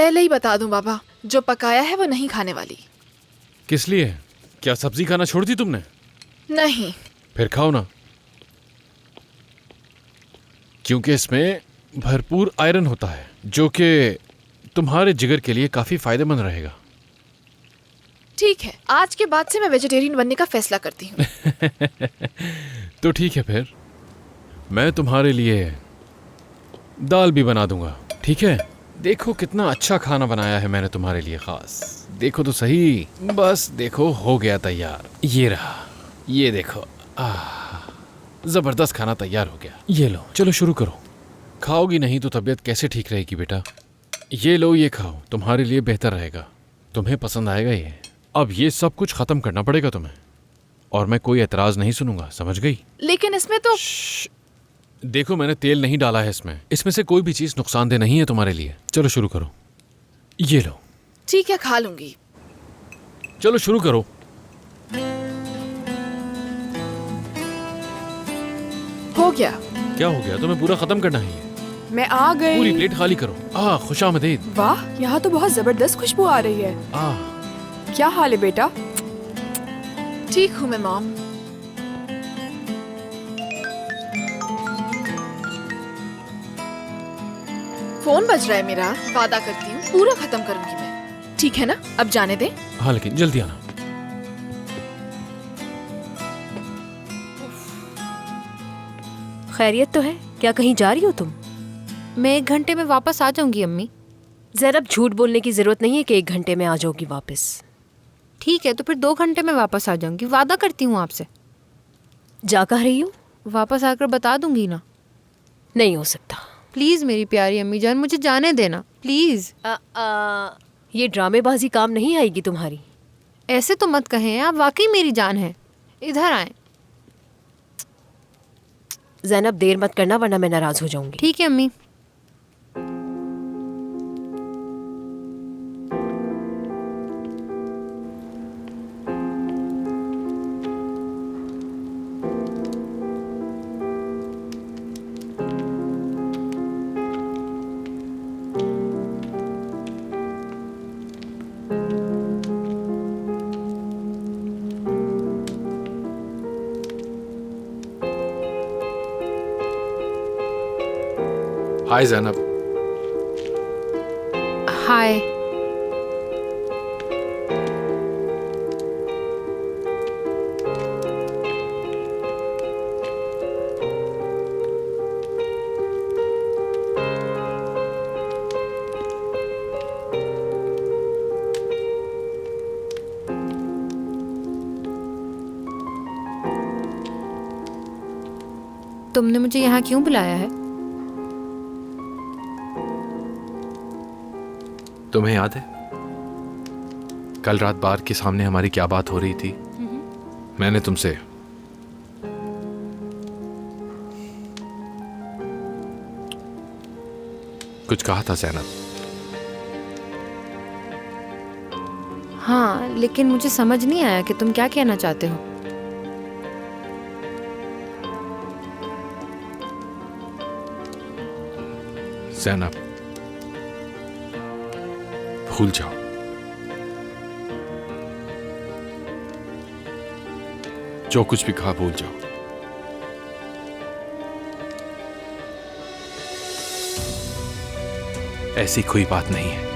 पहले ही बता दूं बाबा, जो पकाया है वो नहीं खाने वाली। किस लिए? क्या सब्जी खाना छोड़ दी तुमने? नहीं। फिर खाओ ना, क्योंकि इसमें भरपूर आयरन होता है जो कि तुम्हारे जिगर के लिए काफी फायदेमंद रहेगा। ठीक है, आज के बाद से मैं वेजिटेरियन बनने का फैसला करती हूँ। तो ठीक है, फिर मैं तुम्हारे लिए दाल भी बना दूंगा, ठीक है? देखो कितना अच्छा खाना बनाया है मैंने तुम्हारे लिए खास। देखो तो सही, बस देखो हो गया तैयार। ये रहा, ये देखो, जबरदस्त खाना तैयार हो गया। ये लो, चलो शुरू करो। खाओगी नहीं तो तबीयत कैसे ठीक रहेगी बेटा? ये लो, ये खाओ, तुम्हारे लिए बेहतर रहेगा, तुम्हें पसंद आएगा ये। अब ये सब कुछ खत्म करना पड़ेगा तुम्हें, और मैं कोई एतराज नहीं सुनूंगा, समझ गई? लेकिन इसमें तो देखो मैंने तेल नहीं डाला है इसमें से कोई भी चीज नुकसानदेह नहीं है तुम्हारे लिए। चलो शुरू करो। ये लो। ठीक है, खा लूंगी। चलो शुरू करो। हो गया। क्या हो गया? तुम्हें पूरा खत्म करना है ये? मैं आ गई। पूरी प्लेट खाली करो। खुशामदीद। वाह, यहाँ तो बहुत जबरदस्त खुशबू आ रही है। क्या हाल है बेटा? ठीक हूँ मैं मॉम। फोन बज रहा है मेरा। वादा करती हूँ पूरा खत्म करूंगी मैं। ठीक है ना? अब जाने दे। हाँ, लेकिन जल्दी आना। खैरियत तो है? क्या कहीं जा रही हो तुम? मैं 1 घंटे में वापस आ जाऊंगी अम्मी। ज़ैनब, झूठ बोलने की जरूरत नहीं है कि 1 घंटे में आ जाओगी वापस। ठीक है, तो फिर 2 घंटे में वापस आ जाऊंगी, वादा करती हूँ आपसे। जा कहाँ रही हो? वापस आकर बता दूंगी ना। नहीं हो सकता। प्लीज़ मेरी प्यारी अम्मी जान, मुझे जाने देना प्लीज़। ये ड्रामेबाजी काम नहीं आएगी तुम्हारी। ऐसे तो मत कहें, आप वाकई मेरी जान हैं। इधर आए। ज़ैनब, देर मत करना वरना मैं नाराज हो जाऊंगी। ठीक है अम्मी। हाय ज़ैनब। हाय। तुमने मुझे यहाँ क्यों बुलाया है? तुम्हें याद है कल रात बार के सामने हमारी क्या बात हो रही थी? मैंने तुमसे कुछ कहा था ज़ैनब। हाँ, लेकिन मुझे समझ नहीं आया कि तुम क्या कहना चाहते हो। ज़ैनब, भूल जाओ। जो कुछ भी कहा भूल जाओ। ऐसी कोई बात नहीं है।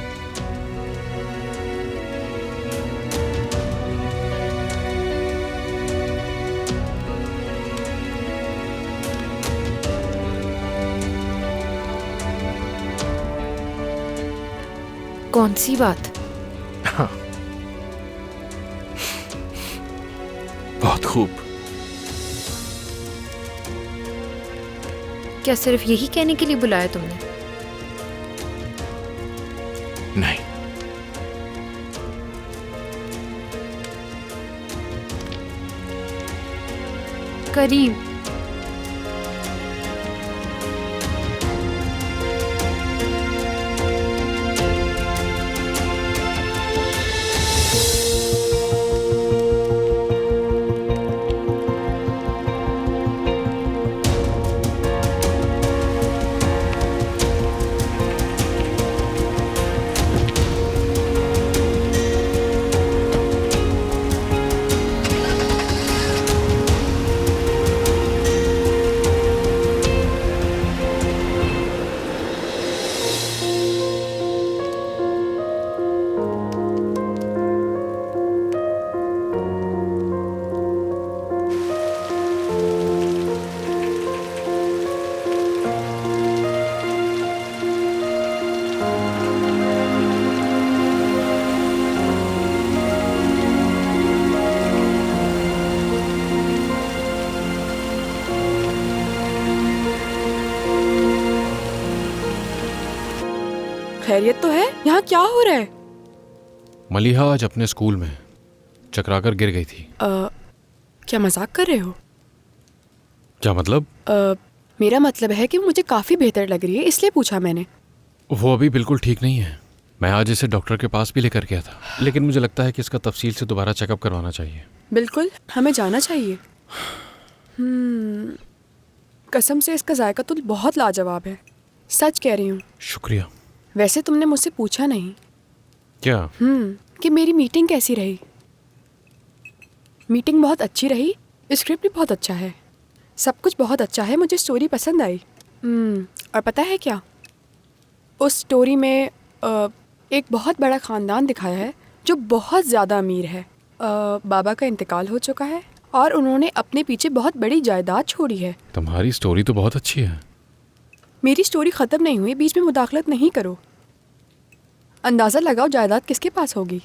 कौन सी बात? हाँ, बहुत खूब। क्या सिर्फ यही कहने के लिए बुलाया तुमने? नहीं, करीम, खैरियत तो है? यहाँ क्या हो रहा है? मलिहा आज अपने स्कूल में चकराकर गिर गई थी। क्या मजाक कर रहे हो? क्या मतलब? मेरा मतलब है कि मुझे काफी बेहतर लग रही है, इसलिए पूछा मैंने। वो अभी बिल्कुल ठीक नहीं है। मैं आज इसे डॉक्टर के पास भी लेकर गया था, लेकिन मुझे लगता है कि इसका तफसील से दोबारा चेकअप करवाना चाहिए। बिल्कुल, हमें जाना चाहिए। कसम से इसका जायका तो बहुत लाजवाब है, सच कह रही हूँ। शुक्रिया। वैसे तुमने मुझसे पूछा नहीं क्या? कि मेरी मीटिंग कैसी रही। मीटिंग बहुत अच्छी रही, स्क्रिप्ट भी बहुत अच्छा है, सब कुछ बहुत अच्छा है। मुझे स्टोरी पसंद आई। और पता है क्या, उस स्टोरी में एक बहुत बड़ा ख़ानदान दिखाया है जो बहुत ज़्यादा अमीर है। बाबा का इंतकाल हो चुका है और उन्होंने अपने पीछे बहुत बड़ी जायदाद छोड़ी है। तुम्हारी स्टोरी तो बहुत अच्छी है। मेरी स्टोरी ख़त्म नहीं हुई, बीच में मुदाखलत नहीं करो। अंदाज़ा लगाओ जायदाद किसके पास होगी?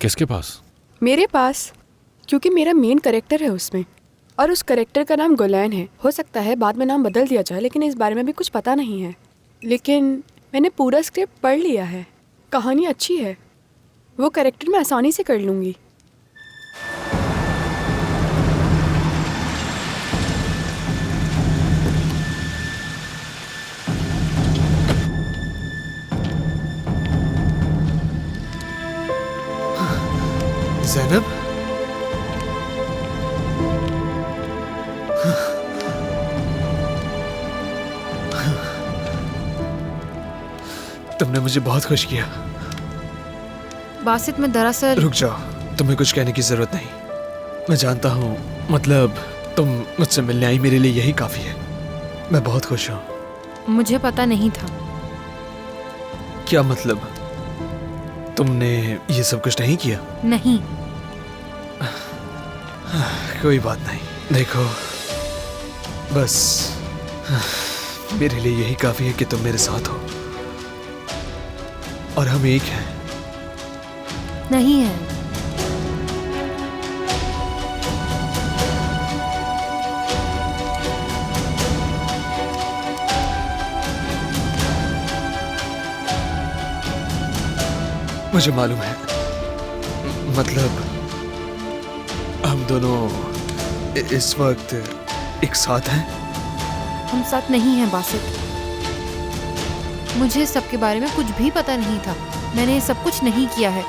किसके पास? मेरे पास, क्योंकि मेरा मेन कैरेक्टर है उसमें, और उस कैरेक्टर का नाम गुलैन है। हो सकता है बाद में नाम बदल दिया जाए, लेकिन इस बारे में भी कुछ पता नहीं है। लेकिन मैंने पूरा स्क्रिप्ट पढ़ लिया है, कहानी अच्छी है, वो कैरेक्टर मैं आसानी से कर लूँगी। ज़ैनब, तुमने मुझे बहुत खुश किया। बासित, मैं दरअसल रुक जाओ, तुम्हें कुछ कहने की जरूरत नहीं। मैं जानता हूँ, मतलब तुम मुझसे मिलने आई, मेरे लिए यही काफी है। मैं बहुत खुश हूँ। मुझे पता नहीं था। क्या मतलब? तुमने ये सब कुछ नहीं किया? नहीं। कोई बात नहीं, देखो बस मेरे लिए यही काफी है कि तुम मेरे साथ हो और हम एक हैं। नहीं है। मुझे मालूम है, मतलब हम दोनों इस वक्त एक साथ हैं। हम साथ नहीं हैं बासित। मुझे सबके बारे में कुछ भी पता नहीं था। मैंने ये सब कुछ नहीं किया है।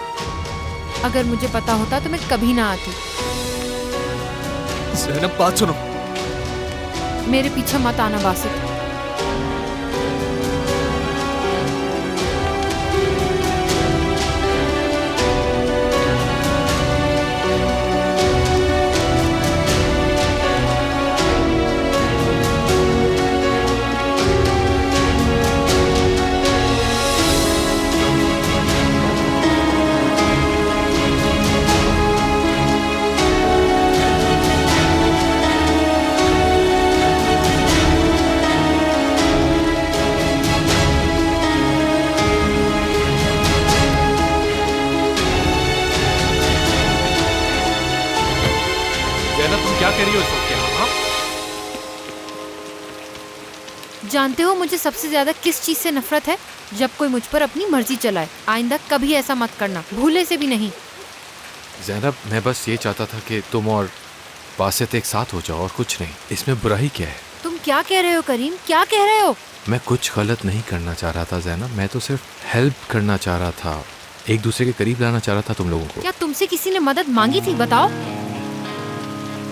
अगर मुझे पता होता तो मैं कभी ना आती। ज़ैनब, बात सुनो। मेरे पीछे मत आना बासित। क्या कह रही हो इस वक्त यहाँ? हाँ? जानते हो मुझे सबसे ज्यादा किस चीज से नफरत है? जब कोई मुझ पर अपनी मर्जी चलाए। आइंदा कभी ऐसा मत करना, भूले से भी नहीं। ज़ैनब, मैं बस ये चाहता था कि तुम और बासित एक साथ हो जाओ और कुछ नहीं। इसमें बुराई क्या है? तुम क्या कह रहे हो करीम? क्या कह रहे हो? मैं कुछ गलत नहीं करना चाह रहा था ज़ैनब, मैं तो सिर्फ हेल्प करना चाह रहा था, एक दूसरे के करीब लाना चाह रहा था तुम लोगों को। क्या तुमसे किसी ने मदद मांगी थी? बताओ।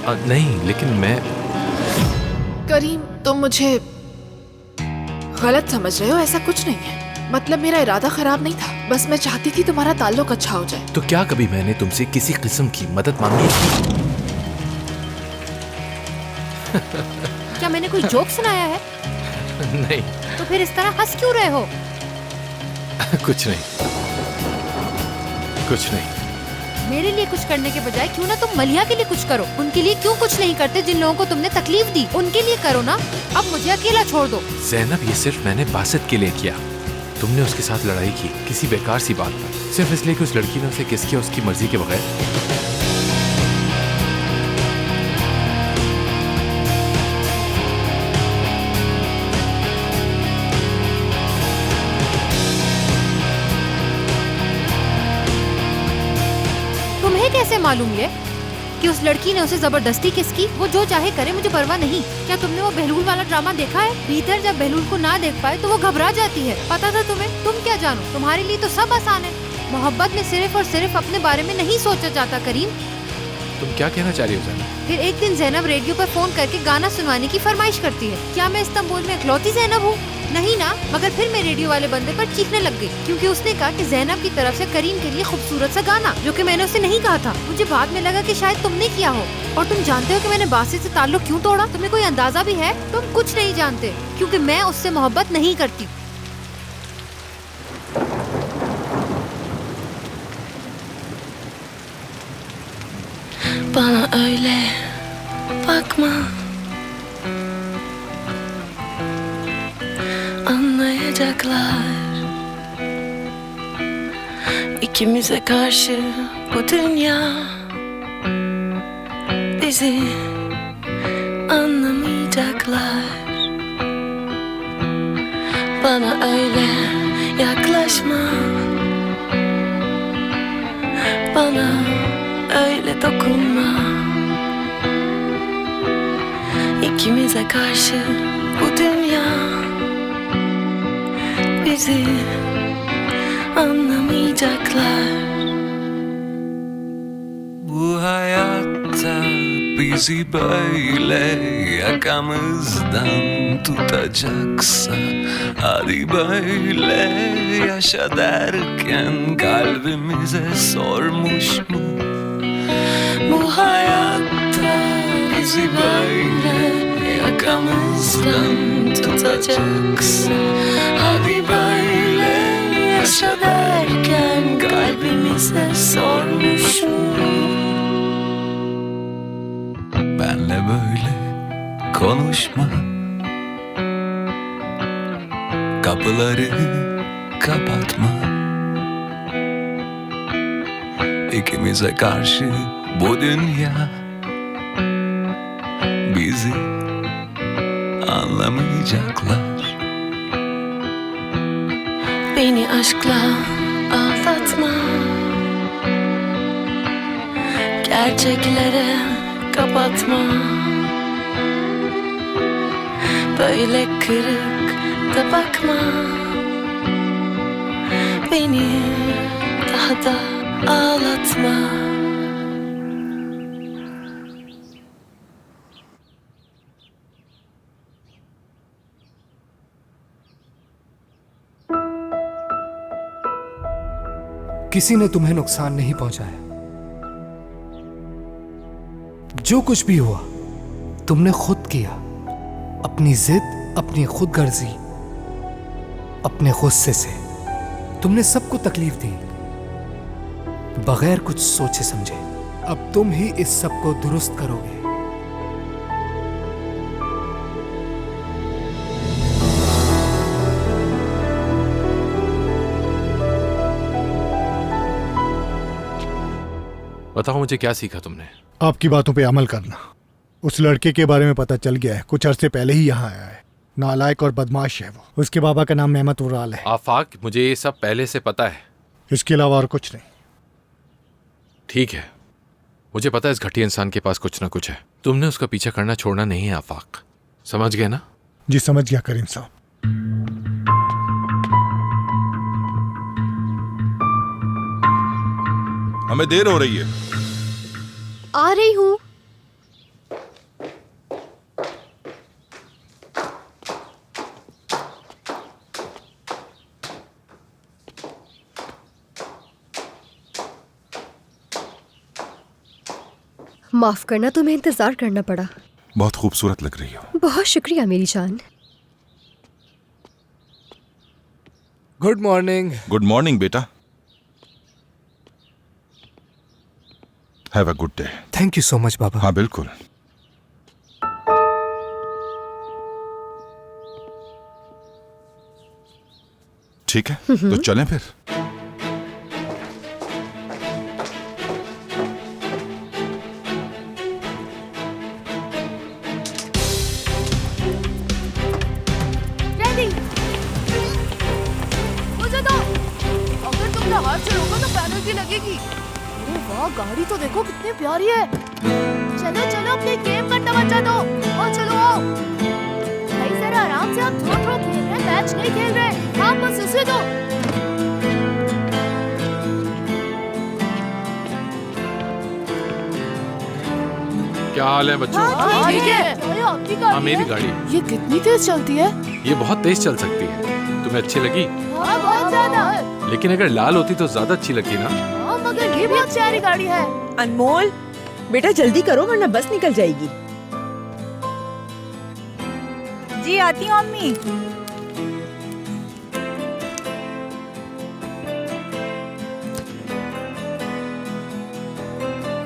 नहीं, लेकिन मैं... करीम, तुम मुझे गलत समझ रहे हो। ऐसा कुछ नहीं है, मतलब मेरा इरादा खराब नहीं था, बस मैं चाहती थी तुम्हारा ताल्लुक अच्छा हो जाए। तो क्या कभी मैंने तुमसे किसी किस्म की मदद मांगी थी? क्या मैंने कोई जोक सुनाया है? नहीं। तो फिर इस तरह हंस क्यों रहे हो? कुछ नहीं, कुछ नहीं। मेरे लिए कुछ करने के बजाय क्यों ना तुम मलिहा के लिए कुछ करो। उनके लिए क्यों कुछ नहीं करते जिन लोगों को तुमने तकलीफ दी? उनके लिए करो ना। अब मुझे अकेला छोड़ दो। ज़ैनब, ये सिर्फ मैंने बासित के लिए किया। तुमने उसके साथ लड़ाई की किसी बेकार सी बात पर, सिर्फ इसलिए कि उस लड़की ने उसे किस किया उसकी मर्जी के बगैर। मालूम ये कि उस लड़की ने उसे जबरदस्ती किस की? वो जो चाहे करे, मुझे परवाह नहीं। क्या तुमने वो बहलूल वाला ड्रामा देखा है? भीतर जब बहलूल को ना देख पाए तो वो घबरा जाती है। पता था तुम्हें? तुम क्या जानो, तुम्हारे लिए तो सब आसान है। मोहब्बत में सिर्फ और सिर्फ अपने बारे में नहीं सोचा जाता करीम। तुम क्या कहना चाह रही हो जैनब? फिर एक दिन जैनब रेडियो पर फोन करके गाना सुनवाने की फरमाइश करती है। क्या मैं इस्तांबुल में इकलौती जैनब हूँ? नहीं ना। मगर फिर मैं रेडियो वाले बंदे पर चीखने लग गई क्योंकि उसने कहा कि जैनब की तरफ से करीम के लिए खूबसूरत सा गाना, जो कि मैंने उसे नहीं कहा था। मुझे बाद में लगा कि शायद तुमने किया हो। और तुम जानते हो कि मैंने बासित से ताल्लुक क्यों तोड़ा? तुम्हें कोई अंदाजा भी है? तुम कुछ नहीं जानते, क्योंकि मैं उससे मोहब्बत नहीं करती। Bana öyle bakma, anlayacaklar İkimize karşı bu dünya, bizi anlamayacaklar. Bana öyle yaklaşma, bana öyle dokunma. İkimize karşı bu dünya, bizi anlamayacaklar. Bu hayatta bizi böyle yakamızdan tutacaksa, hadi böyle yaşa derken kalbimize sormuş mu? Bu hayatta bizi böyle yakamızdan tutacaksa, hadi böyle yaşa derken kalbimize sormuş mu? Benle böyle konuşma, kapıları kapatma. İkimize karşı bu dünya, bizi anlamayacaklar. Beni aşkla aldatma, gerçeklere kapatma. Böyle kırık da bakma, beni daha da ağlatma. किसी ने तुम्हें नुकसान नहीं पहुंचाया। जो कुछ भी हुआ तुमने खुद किया, अपनी जिद, अपनी खुदगर्जी, अपने गुस्से से तुमने सबको तकलीफ दी बगैर कुछ सोचे समझे। अब तुम ही इस सब को दुरुस्त करोगे। बताओ मुझे क्या सीखा तुमने? आपकी बातों पे अमल करना। उस लड़के के बारे में पता चल गया है, कुछ अरसे पहले ही यहाँ आया है। नालायक और बदमाश है वो। उसके बाबा का नाम मेहमत उराल है। आफाक, मुझे ये सब पहले से पता है। इसके अलावा और कुछ नहीं। ठीक है, मुझे पता है इस घटिया इंसान के पास कुछ ना कुछ है। तुमने उसका पीछा करना छोड़ना नहीं है आफाक, समझ गए ना? जी समझ गया करीम साहब। हमें देर हो रही है। आ रही हूँ। माफ करना, तुम्हें इंतजार करना पड़ा। बहुत खूबसूरत लग रही हो। बहुत शुक्रिया मेरी जान। Good morning. गुड मॉर्निंग बेटा। Have a good day. Thank you so much बाबा। हाँ बिल्कुल। ठीक है, तो चलें फिर। डैडी, मुझे दो। अगर तुमने हाथ से रोका तो पेनल्टी लगेगी। ओह वाह, वाह, गाड़ी तो देखो कितनी प्यारी है। चलो चलो अपने गेम का तवज्जो दो। और चलो आओ भाई, जरा आराम से, हम थ्रो थ्रो खेल रहे हैं, मैच नहीं खेल रहे। हाँ बस इसे दो। क्या हाल है बच्चों? ठीक है। आपकी हाँ गाड़ी मेरी है? गाड़ी। ये कितनी तेज चलती है? ये बहुत तेज चल सकती है। तुम्हें अच्छी लगी? हाँ बहुत ज्यादा। लेकिन अगर लाल होती तो ज्यादा अच्छी लगती ना। हाँ मगर ये बहुत प्यारी गाड़ी है। अनमोल, बेटा जल्दी करो वरना बस निकल जाएगी। जी आती हूँ अम्मी।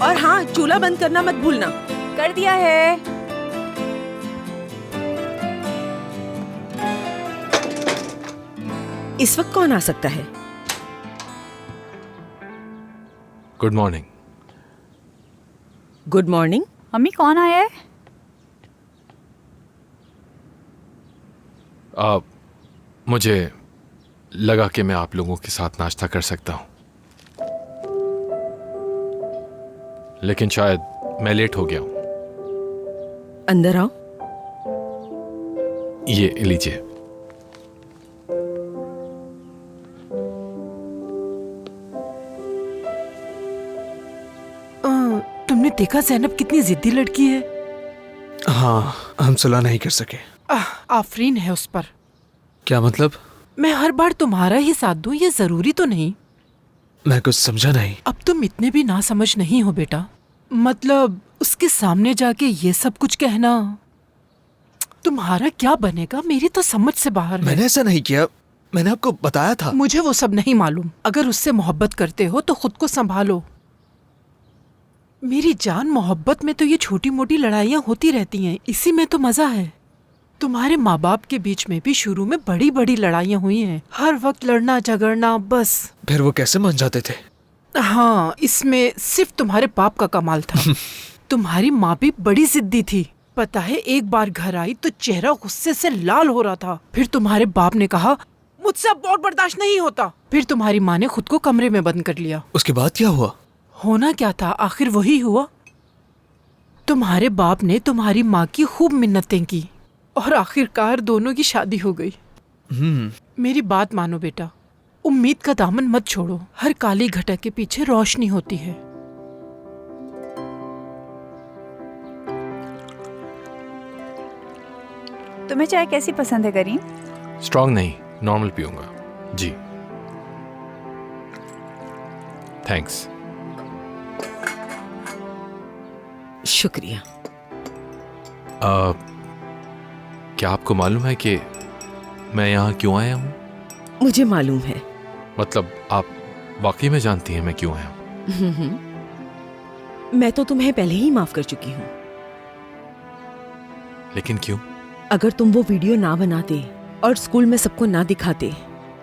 और हाँ, चूल्हा बंद करना मत भूलना। कर दिया है। इस वक्त कौन आ सकता है? Good morning. Good morning. अम्मी कौन आया है? मुझे लगा कि मैं आप लोगों के साथ नाश्ता कर सकता हूँ, लेकिन शायद मैं लेट हो गया हूँ। अंदर आओ। ये लीजिए। तुमने देखा ज़ैनब कितनी जिद्दी लड़की है? हाँ, हम सुलह नहीं कर सके। आफरीन है उस पर। क्या मतलब? मैं हर बार तुम्हारा ही साथ दूं ये जरूरी तो नहीं। मैं कुछ समझा नहीं। अब तुम इतने भी ना समझ नहीं हो बेटा। मतलब उसके सामने जाके ये सब कुछ कहना, तुम्हारा क्या बनेगा मेरी तो समझ से बाहर है। मैंने ऐसा नहीं किया, मैंने आपको बताया था। मुझे वो सब नहीं मालूम। अगर उससे मोहब्बत करते हो तो खुद को संभालो। मेरी जान, मोहब्बत में तो ये छोटी मोटी लड़ाइयाँ होती रहती हैं, इसी में तो मजा है। तुम्हारे माँ बाप के बीच में भी शुरू में बड़ी बड़ी लड़ाइयाँ हुई हैं, हर वक्त लड़ना झगड़ना बस। फिर वो कैसे मान जाते थे? हाँ, इसमें सिर्फ तुम्हारे बाप का कमाल था। तुम्हारी माँ भी बड़ी जिद्दी थी। पता है, एक बार घर आई तो चेहरा गुस्से से लाल हो रहा था। फिर तुम्हारे बाप ने कहा मुझसे अब और बर्दाश्त नहीं होता। फिर तुम्हारी माँ ने खुद को कमरे में बंद कर लिया। उसके बाद क्या हुआ? होना क्या था, आखिर वही हुआ। तुम्हारे बाप ने तुम्हारी माँ की खूब मिन्नतें की और आखिरकार दोनों की शादी हो गई। मेरी बात मानो बेटा, उम्मीद का दामन मत छोड़ो। हर काली घटा के पीछे रोशनी होती है। तुम्हें चाय कैसी पसंद है करीम? स्ट्रॉन्ग नहीं, नॉर्मल पीऊंगा जी। थैंक्स। शुक्रिया। क्या आपको मालूम है कि मैं यहाँ क्यों आया हूँ? मुझे मालूम है। मतलब आप वाकई में जानती हैं मैं क्यों आया हूँ? मैं तो तुम्हें पहले ही माफ कर चुकी हूँ। लेकिन क्यों? अगर तुम वो वीडियो ना बनाते और स्कूल में सबको ना दिखाते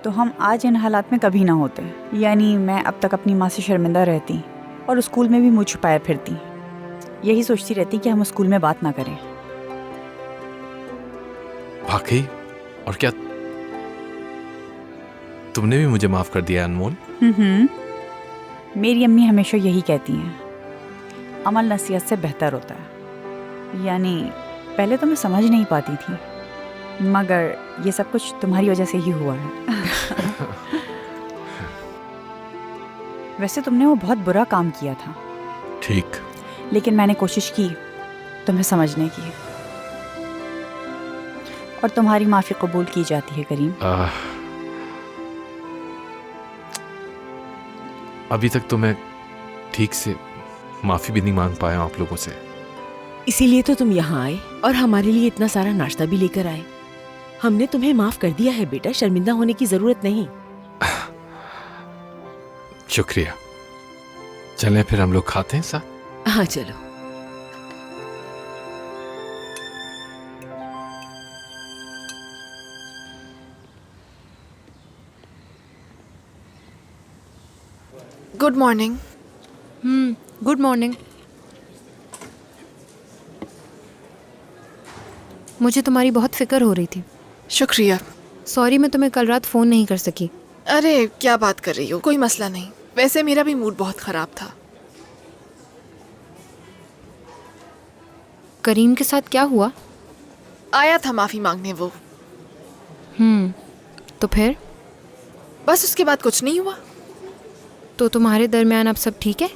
तो हम आज इन हालात में कभी ना होते। यानी मैं अब तक अपनी माँ से शर्मिंदा रहती और स्कूल में भी मुँह छुपाए फिरती। यही सोचती रहती कि हम स्कूल में बात ना करें। वाकई? और क्या तुमने भी मुझे माफ कर दिया अनमोल? मेरी अम्मी हमेशा यही कहती हैं, अमल नसीहत से बेहतर होता है। यानी पहले तो मैं समझ नहीं पाती थी, मगर ये सब कुछ तुम्हारी वजह से ही हुआ है। वैसे तुमने वो बहुत बुरा काम किया था। ठीक। लेकिन मैंने कोशिश की तुम्हें समझने की, और तुम्हारी माफी कबूल की जाती है करीम। अभी तक तो मैं ठीक से माफी भी नहीं मांग पाया आप लोगों से। इसीलिए तो तुम यहाँ आए और हमारे लिए इतना सारा नाश्ता भी लेकर आए। हमने तुम्हें माफ कर दिया है बेटा, शर्मिंदा होने की जरूरत नहीं। शुक्रिया। चलें फिर हम लोग खाते हैं साथ। हाँ चलो। Good morning. Good morning. मुझे तुम्हारी बहुत फिक्र हो रही थी। शुक्रिया। सॉरी मैं तुम्हें कल रात फ़ोन नहीं कर सकी। अरे क्या बात कर रही हो, कोई मसला नहीं। वैसे मेरा भी मूड बहुत ख़राब था। करीम के साथ क्या हुआ? आया था माफी मांगने वो। तो फिर? बस उसके बाद कुछ नहीं हुआ। तो तुम्हारे दरमियान अब सब ठीक है?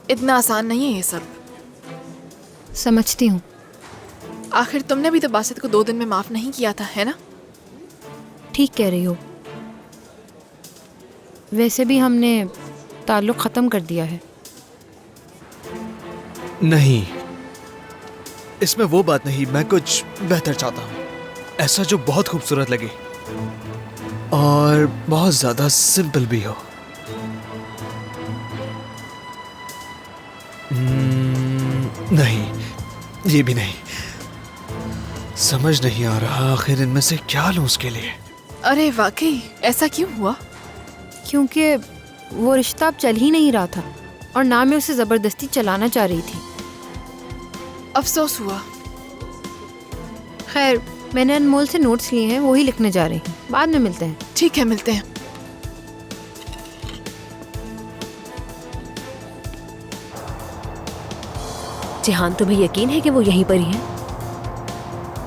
इतना आसान नहीं है ये सब। समझती हूँ। आखिर तुमने भी तो बासित को 2 दिन में माफ नहीं किया था, है ना? ठीक कह रही हो। वैसे भी हमने ताल्लुक ख़त्म कर दिया है। नहीं, इसमें वो बात नहीं। मैं कुछ बेहतर चाहता हूँ, ऐसा जो बहुत खूबसूरत लगे और बहुत ज्यादा सिंपल भी हो। नहीं, ये भी नहीं। समझ नहीं आ रहा आखिर इनमें से क्या लूं उसके लिए। अरे वाकई ऐसा क्यों हुआ? क्योंकि वो रिश्ता अब चल ही नहीं रहा था और ना मैं उसे ज़बरदस्ती चलाना चाह रही थी। अफसोस हुआ। खैर, मैंने अनमोल से नोट्स लिए हैं, वो ही लिखने जा रही हूँ। बाद में मिलते हैं। ठीक है, मिलते हैं। जिहान, तुम्हें यकीन है कि वो यहीं पर ही है?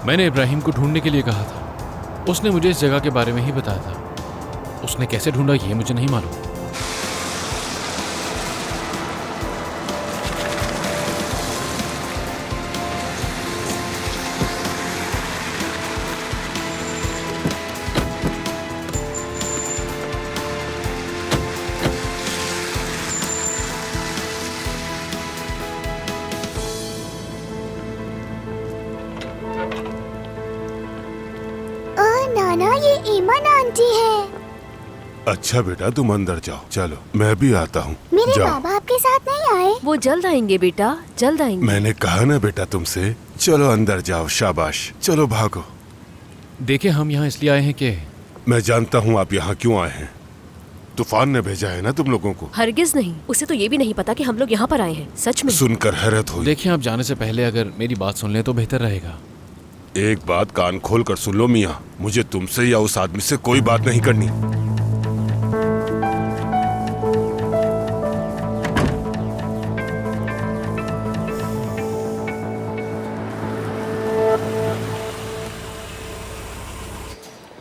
मैंने इब्राहिम को ढूंढने के लिए कहा था। उसने मुझे इस जगह के बारे में ही बताया था। उसने कैसे ढूंढा ये मुझे नहीं मालूम। नाना, ये ईमान आंटी है। अच्छा बेटा, तुम अंदर जाओ। चलो, मैं भी आता हूँ। मेरे जाओ। बाबा आपके साथ नहीं आए? वो जल्द आएंगे बेटा, जल्द आएंगे। मैंने कहा ना बेटा तुमसे, चलो अंदर जाओ। शाबाश, चलो भागो। देखिए, हम यहाँ इसलिए आए हैं कि मैं जानता हूँ आप यहाँ क्यों आए हैं। तूफान ने भेजा है ना तुम लोगों को। हरगिज नहीं, उसे तो ये भी नहीं पता कि हम लोग यहाँ पर आए हैं। सच में। सुनकर हैरत हुई। देखिए, आप जाने से पहले अगर मेरी बात सुन लें तो बेहतर रहेगा। एक बात कान खोल कर सुन लो मियाँ, मुझे तुमसे या उस आदमी से कोई बात नहीं करनी।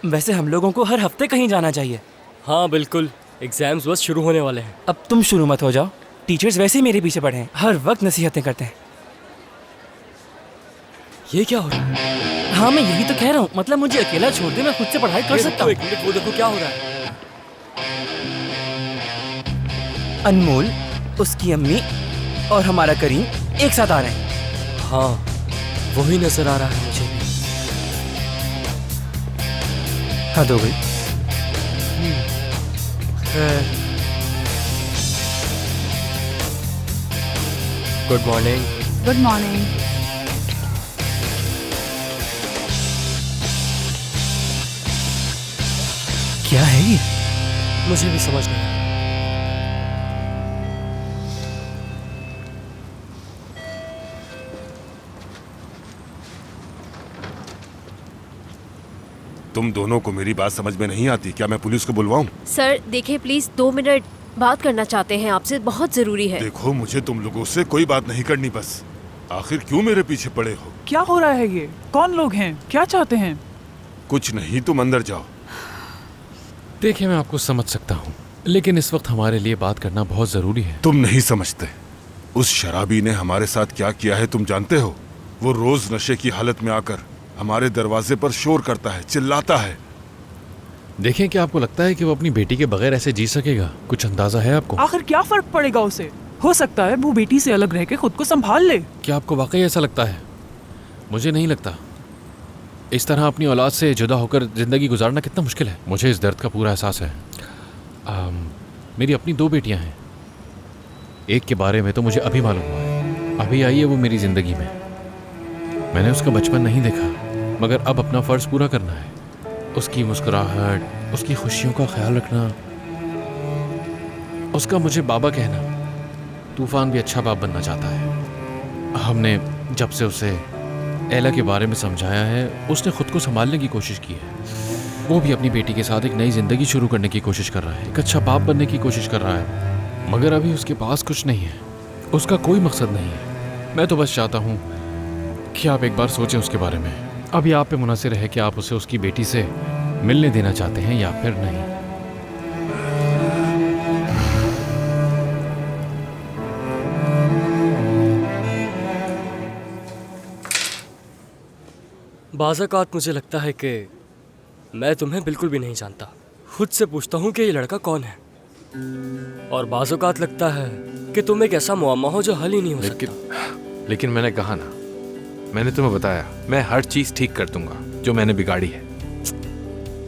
वैसे हम लोगों को हर हफ्ते कहीं जाना चाहिए। हाँ बिल्कुल, एग्जाम्स बस शुरू होने वाले हैं। अब तुम शुरू मत हो जाओ। टीचर्स वैसे ही मेरे पीछे पड़े हैं, हर वक्त नसीहतें करते हैं। ये क्या हो रहा है? हाँ, मैं यही तो कह रहा हूँ। मतलब मुझे अकेला छोड़ दे, मैं खुद से पढ़ाई कर सकता हूँ। एक मिनट, वो देखो क्या हो रहा है। अनमोल, उसकी अम्मी और हमारा करीम एक साथ आ रहे हैं। हाँ, वही नजर आ रहा है मुझे। हद हो गई। Good morning. Good morning. क्या है ये? मुझे भी समझ नहीं आया। तुम दोनों को मेरी बात समझ में नहीं आती। क्या मैं पुलिस को बुलवाऊं? सर देखिए, प्लीज 2 मिनट बात करना चाहते हैं आपसे, बहुत जरूरी है। देखो, मुझे तुम लोगों से कोई बात नहीं करनी। बस आखिर क्यों मेरे पीछे पड़े हो? क्या हो रहा है? ये कौन लोग हैं? क्या चाहते हैं? कुछ नहीं, तुम अंदर जाओ। देखिए, मैं आपको समझ सकता हूँ, लेकिन इस वक्त हमारे लिए बात करना बहुत जरूरी है। तुम नहीं समझते। उस शराबी ने हमारे साथ क्या किया है तुम जानते हो? वो रोज नशे की हालत में आकर हमारे दरवाजे पर शोर करता है, चिल्लाता है। देखें, क्या आपको लगता है कि वो अपनी बेटी के बगैर ऐसे जी सकेगा? कुछ अंदाजा है आपको? आखिर क्या फर्क पड़ेगा उसे? हो सकता है वो बेटी से अलग रह के खुद को संभाल ले। क्या आपको वाकई ऐसा लगता है? मुझे नहीं लगता। इस तरह अपनी औलाद से जुदा होकर जिंदगी गुजारना कितना मुश्किल है। मुझे इस दर्द का पूरा एहसास है। मेरी अपनी 2 बेटियां हैं। एक के बारे में तो मुझे अभी मालूम हुआ है। अभी आई है वो मेरी जिंदगी में। मैंने उसका बचपन नहीं देखा, मगर अब अपना फर्ज पूरा करना है। उसकी मुस्कुराहट, उसकी खुशियों का ख्याल रखना, उसका मुझे बाबा कहना। तूफान भी अच्छा बाप बनना चाहता है। हमने जब से उसे एला के बारे में समझाया है, उसने खुद को संभालने की कोशिश की है। वो भी अपनी बेटी के साथ एक नई जिंदगी शुरू करने की कोशिश कर रहा है, एक अच्छा बाप बनने की कोशिश कर रहा है, मगर अभी उसके पास कुछ नहीं है। उसका कोई मकसद नहीं है। मैं तो बस चाहता हूँ कि आप एक बार सोचें उसके बारे में। अभी आप पे मुनासिर है कि आप उसे उसकी बेटी से मिलने देना चाहते हैं या फिर नहीं। बाज़-औक़ात मुझे लगता है कि मैं तुम्हें बिल्कुल भी नहीं जानता। खुद से पूछता हूँ कि ये लड़का कौन है, और बाज़-औक़ात लगता है कि तुम एक ऐसा मुअम्मा हो जो हल ही नहीं हो सकता। लेकिन मैंने कहा ना, मैंने तुम्हें बताया, मैं हर चीज़ ठीक कर दूंगा जो मैंने बिगाड़ी है।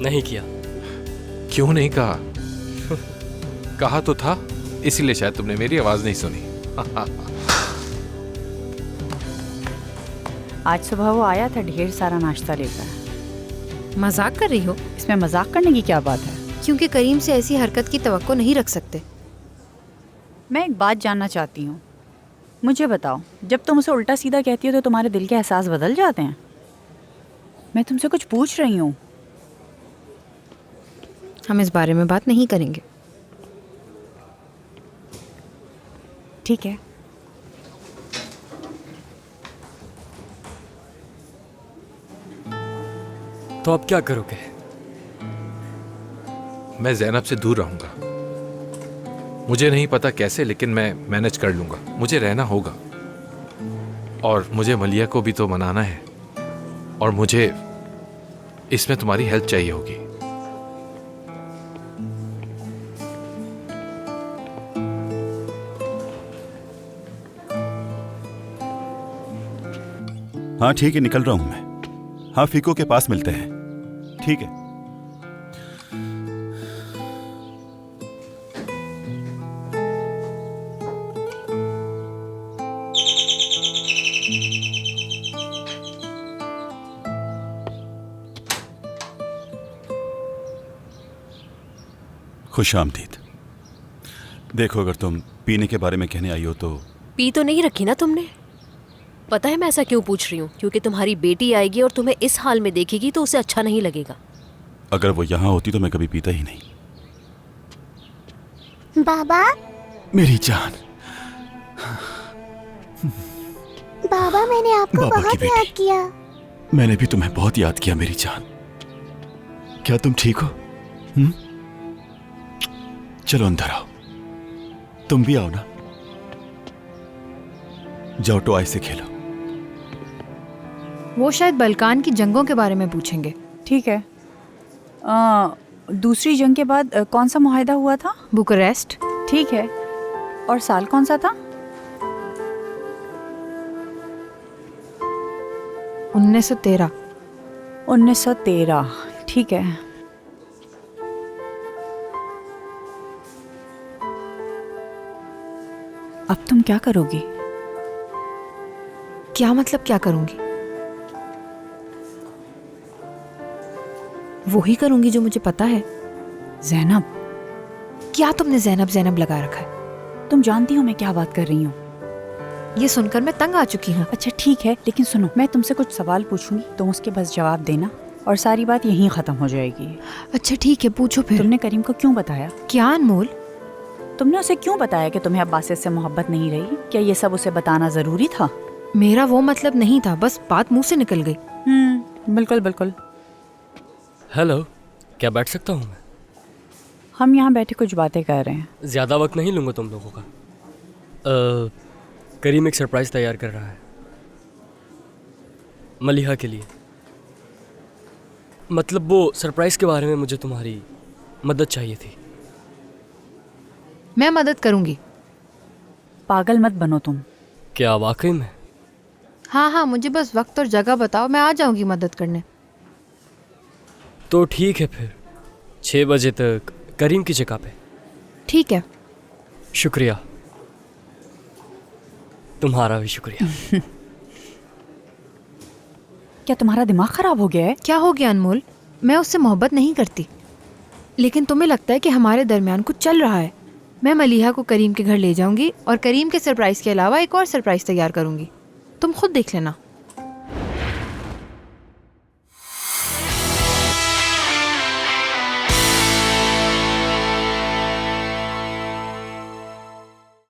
नहीं किया। क्यों नहीं कहा? कहा तो था, इसीलिए शायद तुमने मेरी आवाज़ नहीं सुनी। आज सुबह वो आया था ढेर सारा नाश्ता लेकर। मजाक कर रही हो? इसमें मजाक करने की क्या बात है? क्योंकि करीम से ऐसी हरकत की तवक्को नहीं रख सकते। मैं एक बात जानना चाहती हूँ, मुझे बताओ, जब तुम उसे उल्टा सीधा कहती हो तो तुम्हारे दिल के एहसास बदल जाते हैं? मैं तुमसे कुछ पूछ रही हूँ। हम इस बारे में बात नहीं करेंगे। ठीक है। तो अब क्या करोगे? मैं ज़ैनब से दूर रहूंगा। मुझे नहीं पता कैसे, लेकिन मैं मैनेज कर लूंगा। मुझे रहना होगा, और मुझे मलिया को भी तो मनाना है, और मुझे इसमें तुम्हारी हेल्प चाहिए होगी। हाँ ठीक है, निकल रहा हूं मैं। हाँ, फीको के पास मिलते हैं। ठीक है। खुश आमदीद। देखो, अगर तुम पीने के बारे में कहने आई हो तो। पी तो नहीं रखी ना तुमने? पता है मैं ऐसा क्यों पूछ रही हूँ? क्योंकि तुम्हारी बेटी आएगी और तुम्हें इस हाल में देखेगी तो उसे अच्छा नहीं लगेगा। अगर वो यहाँ होती तो मैं कभी पीता ही नहीं। बाबा, मेरी जान। बाबा मैंने आपको बाबा बहुत की याद किया। मैंने भी तुम्हें बहुत याद किया मेरी जान। क्या तुम ठीक हो? चलो अंदर आओ। तुम भी आओ ना। जाओ टॉय से खेलो। वो शायद बल्कान की जंगों के बारे में पूछेंगे। ठीक है। दूसरी जंग के बाद कौन सा मुआहदा हुआ था? बुकारेस्ट। ठीक है। और साल कौन सा था? 1913। 1913। ठीक है। अब तुम क्या करोगी? क्या मतलब क्या करूंगी? वही करूंगी जो मुझे पता है। ज़ैनब। क्या तुमने ज़ैनब ज़ैनब लगा रखा है? तुम जानती हो मैं क्या बात कर रही हूँ। ये सुनकर मैं तंग आ चुकी हूँ। अच्छा ठीक है, लेकिन सुनो, मैं तुमसे कुछ सवाल पूछूंगी, तुम उसके बस जवाब देना और सारी बात यहीं ख़त्म हो जाएगी। अच्छा ठीक है, पूछो फिर। तुमने करीम को क्यों बताया? क्या अनमोल? तुमने उसे क्यों बताया कि तुम्हें अब बासित से मोहब्बत नहीं रही? क्या ये सब उसे बताना ज़रूरी था? मेरा वो मतलब नहीं था, बस बात मुंह से निकल गई। बिल्कुल बिल्कुल। हेलो, क्या बैठ सकता हूँ मैं? हम यहाँ बैठे कुछ बातें कर रहे हैं। ज़्यादा वक्त नहीं लूँगा तुम लोगों का। करीम एक सरप्राइज़ तैयार कर रहा है मलिहा के लिए। मतलब वो सरप्राइज़ के बारे में मुझे तुम्हारी मदद चाहिए थी। मैं मदद करूँगी। पागल मत बनो तुम। क्या वाकई में? हाँ हाँ, मुझे बस वक्त और जगह बताओ, मैं आ जाऊँगी मदद करने। तो ठीक है, फिर 6 बजे तक करीम की जगह पे। ठीक है। शुक्रिया। तुम्हारा भी शुक्रिया। क्या तुम्हारा दिमाग खराब हो गया है? क्या हो गया अनमोल? मैं उससे मोहब्बत नहीं करती, लेकिन तुम्हें लगता है कि हमारे दरमियान कुछ चल रहा है। मैं मलिहा को करीम के घर ले जाऊंगी और करीम के सरप्राइज के अलावा एक और सरप्राइज तैयार करूंगी। तुम खुद देख लेना।